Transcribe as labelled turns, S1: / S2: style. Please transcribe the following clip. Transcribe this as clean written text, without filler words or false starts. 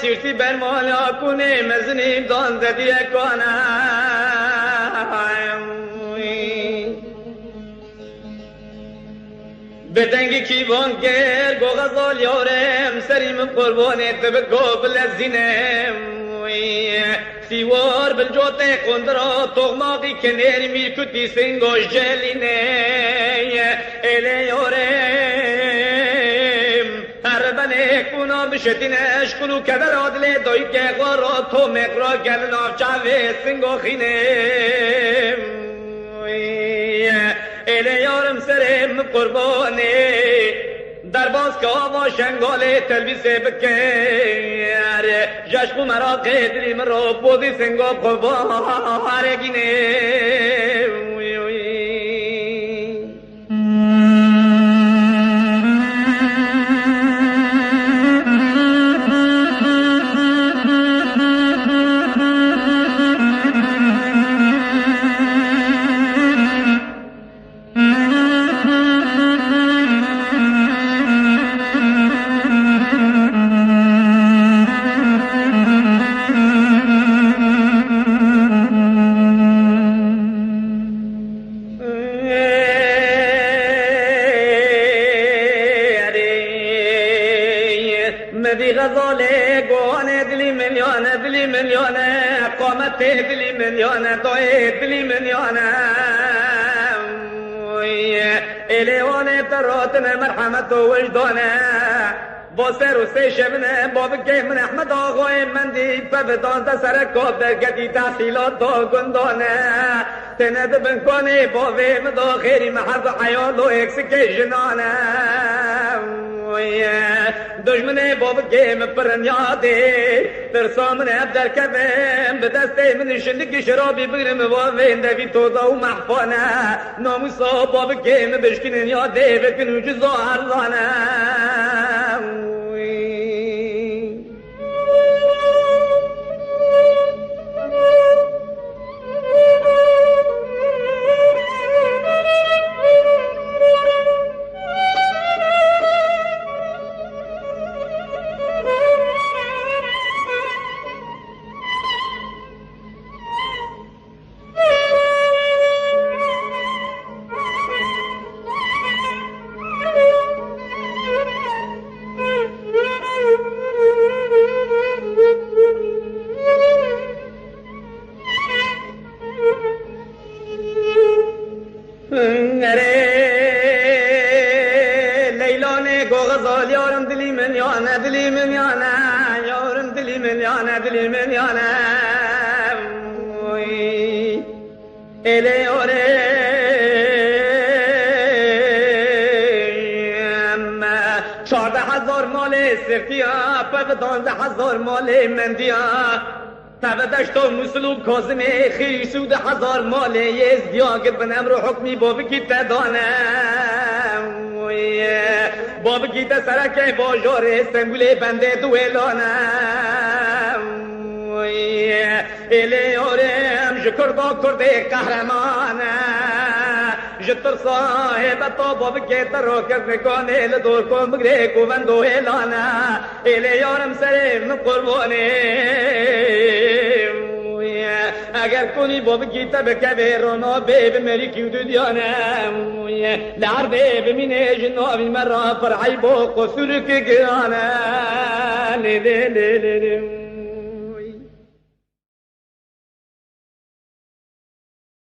S1: سیرتی بر مالا کنه مزنیم دان زدیه کنه بدنگی کیوان گر گو غزال یارم سریم قربانت بگو بلزینم سیوار بالجوت قندرا تغماقی کنیر میرکتی سنگوش جلینه ایلی یارم هربنه کنا بشتین اشکلو کبر عدل دوی که غارا تو مقرا گلن آفچاوه سنگو خینم ایلی یارم سرم قربانه در باز که آوا شنگال تلویسه بکر جشبو مرا قدری مرا بودی سنگو قبارگینه دلی ملیانه قامت دلی ملیانه دای دلی ملیانه الیوانه تراتن مرحمت و وجدانه با سر و سه شبنه باب که من احمد آقای من دی فبدان تا سر کابر گدی تحصیلات دا گندانه تند بنکانه باوی مدا خیری محب حیال و اکس که جنانه دشمن باب که من پرنیاده ترسامن ابدر کبم به دسته من شندگی شرابی بگرم واوین دوی تودا و محفانه ناموسا باب که من بشکنن یاده بکنو جزا عرضانه دلی من یانه یارم دلی من یانه دلی من یانه الی اورم 14,000 مال سرتیا پد 12,000 مال مندیا تبدشت و مسلو کازم خیری 10,000 مال یزدیا که بنم رو حکمی بابی کی تدانم باب گیت سرکه باجار استنبول بنده دویلانم ایلی آرم جکردا کرده قهرمانه جتر صاحب تا باب گیت رو کردگانه لدور کن بگره گوون دویلانه ایلی آرم سرم قربانه اگر کنی باب گیتا بکوه رونا به مری کیو دیانه لعر به مینه جنابی مرا فرحی با قصور که گرانه